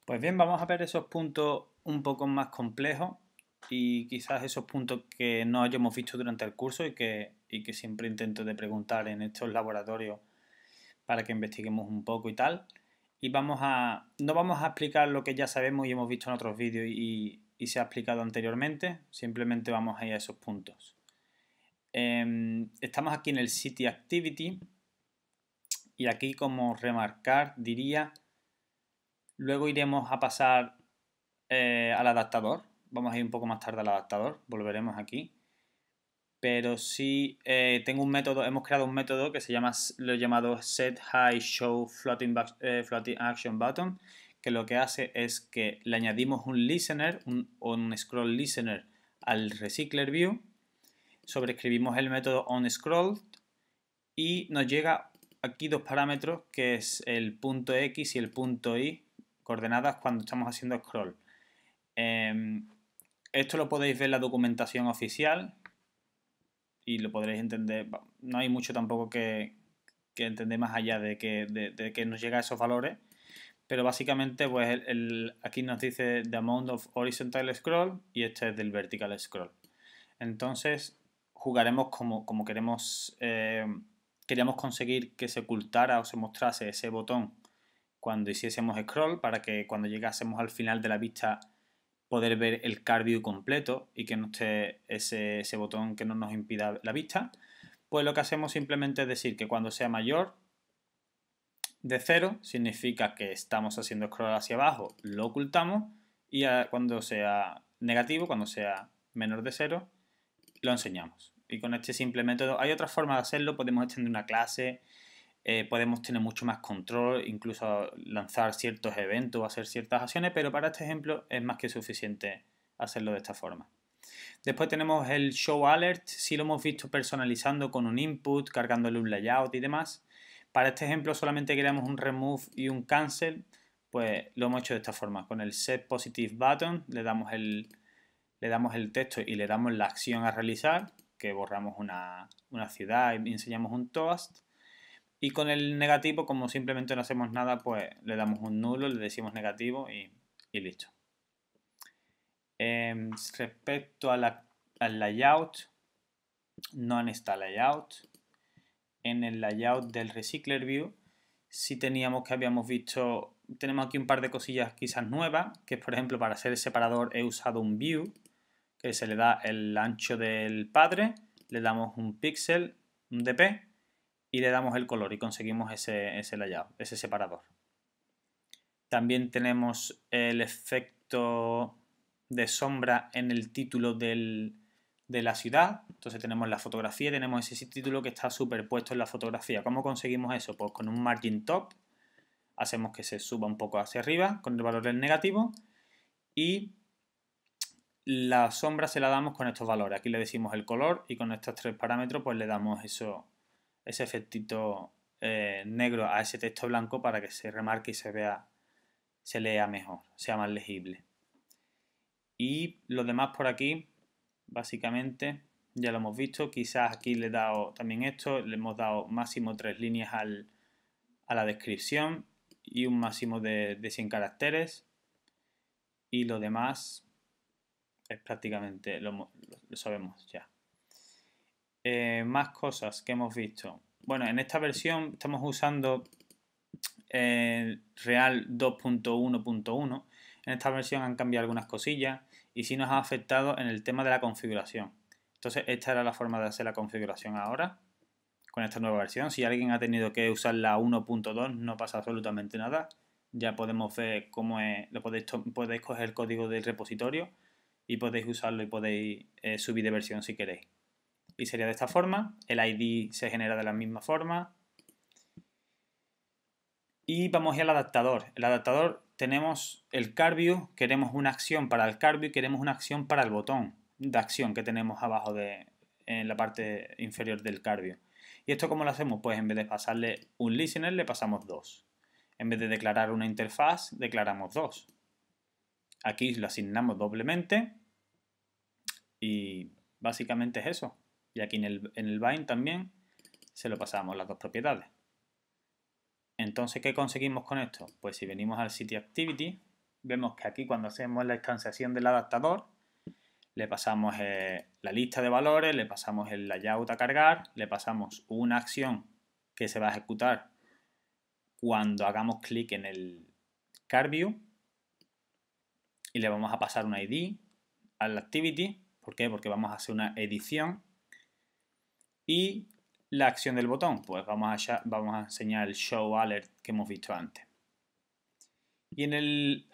Pues bien, vamos a ver esos puntos un poco más complejos y quizás esos puntos que no hayamos visto durante el curso y que siempre intento de preguntar en estos laboratorios para que investiguemos un poco y tal. Y no vamos a explicar lo que ya sabemos y hemos visto en otros vídeos y se ha explicado anteriormente, simplemente vamos a ir a esos puntos. Estamos aquí en el City Activity y aquí como remarcar diría, luego iremos a pasar al adaptador. Vamos a ir un poco más tarde al adaptador, volveremos aquí. Pero sí tengo un método, hemos creado un método que se llama, lo he llamado set high show floating action button, que lo que hace es que le añadimos un listener, un scroll listener al recycler view, sobreescribimos el método onScroll y nos llega aquí dos parámetros que es el punto X y el punto Y, coordenadas cuando estamos haciendo scroll. Esto lo podéis ver en la documentación oficial y lo podréis entender. No hay mucho tampoco que entender más allá de que nos llega a esos valores. Pero básicamente, pues aquí nos dice the amount of horizontal scroll y este es del vertical scroll. Entonces, jugaremos como queremos. Queríamos conseguir que se ocultara o se mostrase ese botón cuando hiciésemos scroll para que cuando llegásemos al final de la vista poder ver el card view completo y que no esté ese botón que no nos impida la vista, pues lo que hacemos simplemente es decir que cuando sea mayor de 0 significa que estamos haciendo scroll hacia abajo, lo ocultamos y cuando sea negativo, cuando sea menor de 0, lo enseñamos. Y con este simple método hay otras formas de hacerlo, podemos extender una clase, podemos tener mucho más control, incluso lanzar ciertos eventos o hacer ciertas acciones, pero para este ejemplo es más que suficiente hacerlo de esta forma. Después tenemos el Show Alert, si lo hemos visto personalizando con un input, cargándole un layout y demás. Para este ejemplo solamente queríamos un remove y un cancel, pues lo hemos hecho de esta forma. Con el Set Positive Button le damos el texto y le damos la acción a realizar, que borramos una ciudad y enseñamos un toast. Y con el negativo, como simplemente no hacemos nada, pues le damos un nulo, le decimos negativo y listo. Respecto al layout, no está layout. En el layout del recycler view, sí habíamos visto, tenemos aquí un par de cosillas quizás nuevas, que es por ejemplo para hacer el separador he usado un view, que se le da el ancho del padre, le damos un píxel, un dp, y le damos el color y conseguimos ese layout, ese separador. También tenemos el efecto de sombra en el título de la ciudad. Entonces tenemos la fotografía, tenemos ese título que está superpuesto en la fotografía. ¿Cómo conseguimos eso? Pues con un margin top hacemos que se suba un poco hacia arriba con el valor del negativo y la sombra se la damos con estos valores. Aquí le decimos el color y con estos tres parámetros pues le damos ese efectito negro a ese texto blanco para que se remarque y se lea mejor, sea más legible. Y lo demás por aquí, básicamente, ya lo hemos visto. Quizás aquí le he dado también esto, le hemos dado máximo 3 líneas a la descripción y un máximo de 100 caracteres. Y lo demás es prácticamente, lo sabemos ya. Más cosas que hemos visto. Bueno, en esta versión estamos usando Real 2.1.1. En esta versión han cambiado algunas cosillas y sí nos ha afectado en el tema de la configuración. Entonces esta era la forma de hacer la configuración ahora con esta nueva versión. Si alguien ha tenido que usar la 1.2 no pasa absolutamente nada. Ya podemos ver cómo es, podéis coger el código del repositorio y podéis usarlo y podéis subir de versión si queréis. Y sería de esta forma, el ID se genera de la misma forma. Y vamos a ir al adaptador. El adaptador tenemos el card view, queremos una acción para el card view, queremos una acción para el botón de acción que tenemos abajo en la parte inferior del card view. ¿Y esto cómo lo hacemos? Pues en vez de pasarle un listener le pasamos dos. En vez de declarar una interfaz, declaramos dos. Aquí lo asignamos doblemente y básicamente es eso. Y aquí en el bind también se lo pasamos las dos propiedades. Entonces, ¿qué conseguimos con esto? Pues si venimos al City Activity, vemos que aquí cuando hacemos la instanciación del adaptador, le pasamos la lista de valores, le pasamos el layout a cargar, le pasamos una acción que se va a ejecutar cuando hagamos clic en el Card View y le vamos a pasar un ID al Activity. ¿Por qué? Porque vamos a hacer una edición. Y la acción del botón, pues vamos a enseñar el Show Alert que hemos visto antes. Y en el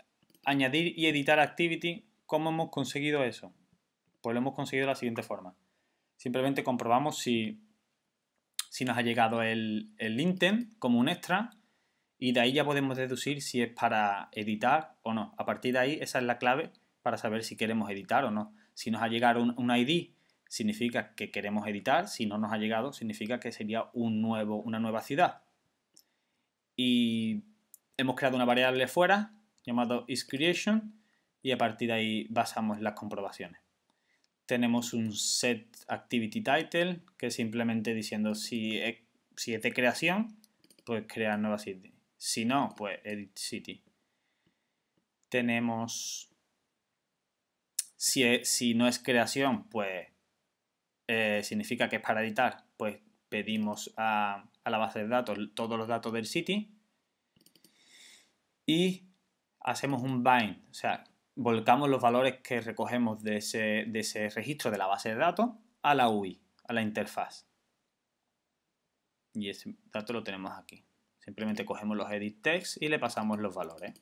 añadir y editar Activity, ¿cómo hemos conseguido eso? Pues lo hemos conseguido de la siguiente forma. Simplemente comprobamos si nos ha llegado el intent como un extra y de ahí ya podemos deducir si es para editar o no. A partir de ahí esa es la clave para saber si queremos editar o no. Si nos ha llegado un ID significa que queremos editar, si no nos ha llegado significa que sería una nueva ciudad. Y hemos creado una variable fuera llamado isCreation y a partir de ahí basamos las comprobaciones. Tenemos un setActivityTitle que es simplemente diciendo si es de creación, pues crear nueva city. Si no, pues edit city. Tenemos si no es creación, pues significa que es para editar, pues pedimos a la base de datos todos los datos del city y hacemos un bind, o sea, volcamos los valores que recogemos de ese registro de la base de datos a la UI, a la interfaz. Y ese dato lo tenemos aquí. Simplemente cogemos los edit text y le pasamos los valores.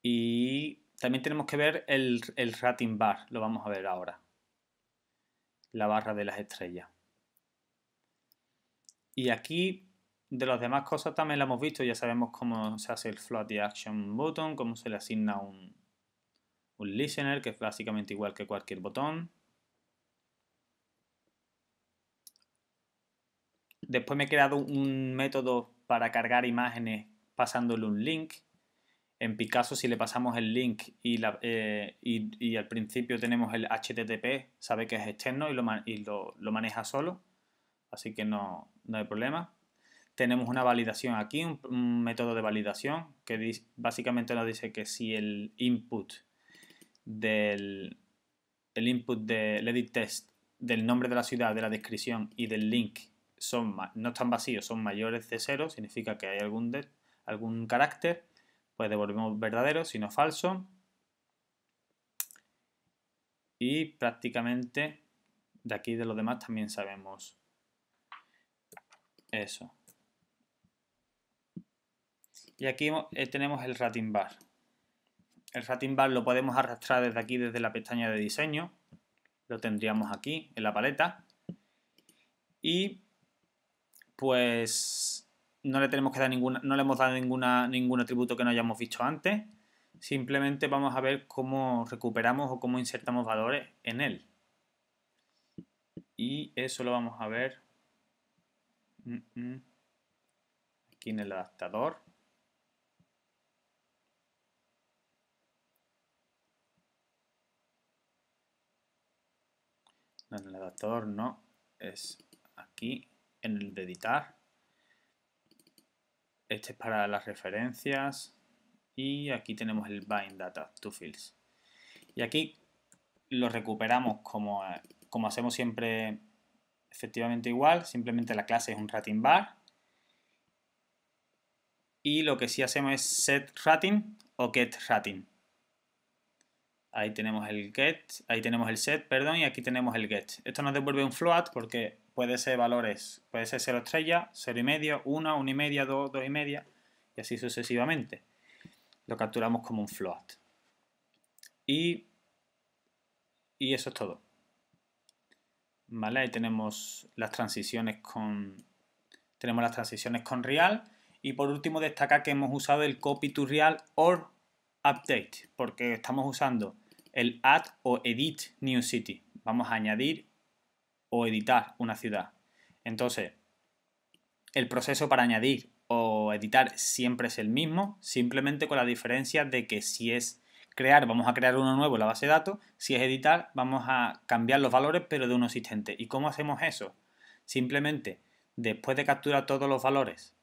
Y también tenemos que ver el rating bar, lo vamos a ver ahora. La barra de las estrellas. Y aquí, de las demás cosas también lo hemos visto, ya sabemos cómo se hace el float the action button, cómo se le asigna un listener, que es básicamente igual que cualquier botón. Después me he creado un método para cargar imágenes pasándole un link. En Picasso, si le pasamos el link y al principio tenemos el HTTP, sabe que es externo y lo maneja solo, así que no hay problema. Tenemos una validación aquí, un método de validación que básicamente nos dice que si el input del edit text, del nombre de la ciudad, de la descripción y del link no están vacíos, son mayores de 0, significa que hay algún carácter, pues devolvemos verdadero, si no falso. Y prácticamente de aquí de los demás también sabemos eso. Y aquí tenemos el rating bar. El rating bar lo podemos arrastrar desde aquí, desde la pestaña de diseño. Lo tendríamos aquí en la paleta. Y pues no le tenemos que dar no le hemos dado ningún atributo que no hayamos visto antes. Simplemente vamos a ver cómo recuperamos o cómo insertamos valores en él. Y eso lo vamos a ver aquí en el adaptador. No, en el adaptador no, es aquí en el de editar. Este es para las referencias y aquí tenemos el bind data to fields. Y aquí lo recuperamos como hacemos siempre, efectivamente igual, simplemente la clase es un rating bar. Y lo que sí hacemos es set rating o get rating. Ahí tenemos el set, perdón, y aquí tenemos el get. Esto nos devuelve un float porque puede ser valores, puede ser 0 estrellas, 0,5, 1, 1,5, 2, 2,5 y así sucesivamente. Lo capturamos como un float. Y eso es todo. ¿Vale? Ahí tenemos las transiciones con real. Y por último destacar que hemos usado el copy to real or update, porque estamos usando el add o edit new city. Vamos a añadir o editar una ciudad. Entonces, el proceso para añadir o editar siempre es el mismo, simplemente con la diferencia de que si es crear, vamos a crear uno nuevo en la base de datos, si es editar, vamos a cambiar los valores pero de uno existente. ¿Y cómo hacemos eso? Simplemente, después de capturar todos los valores,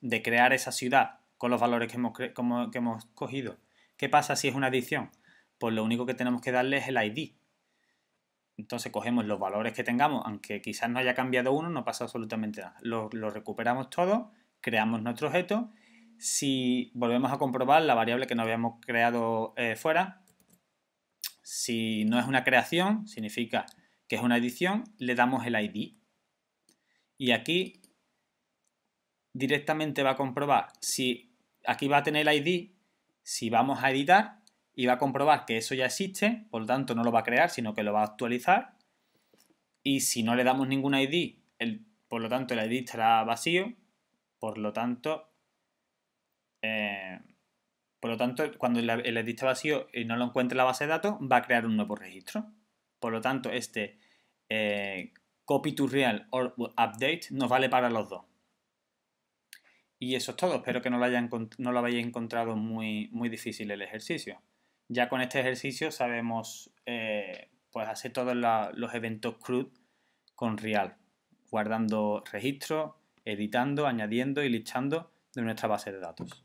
de crear esa ciudad con los valores que hemos cogido. ¿Qué pasa si es una adición? Pues lo único que tenemos que darle es el ID. Entonces cogemos los valores que tengamos, aunque quizás no haya cambiado uno, no pasa absolutamente nada. Lo recuperamos todo, creamos nuestro objeto. Si volvemos a comprobar la variable que no habíamos creado fuera, si no es una creación, significa que es una adición, le damos el ID. Y aquí directamente va a comprobar si aquí va a tener el ID, si vamos a editar y va a comprobar que eso ya existe, por lo tanto no lo va a crear, sino que lo va a actualizar. Y si no le damos ningún ID, por lo tanto el ID estará vacío, por lo tanto, cuando el ID esté vacío y no lo encuentre en la base de datos, va a crear un nuevo registro. Por lo tanto, este copy to real or update nos vale para los dos. Y eso es todo. Espero que no lo hayáis encontrado muy, muy difícil el ejercicio. Ya con este ejercicio sabemos pues hacer todos los eventos CRUD con real, guardando registros, editando, añadiendo y listando de nuestra base de datos.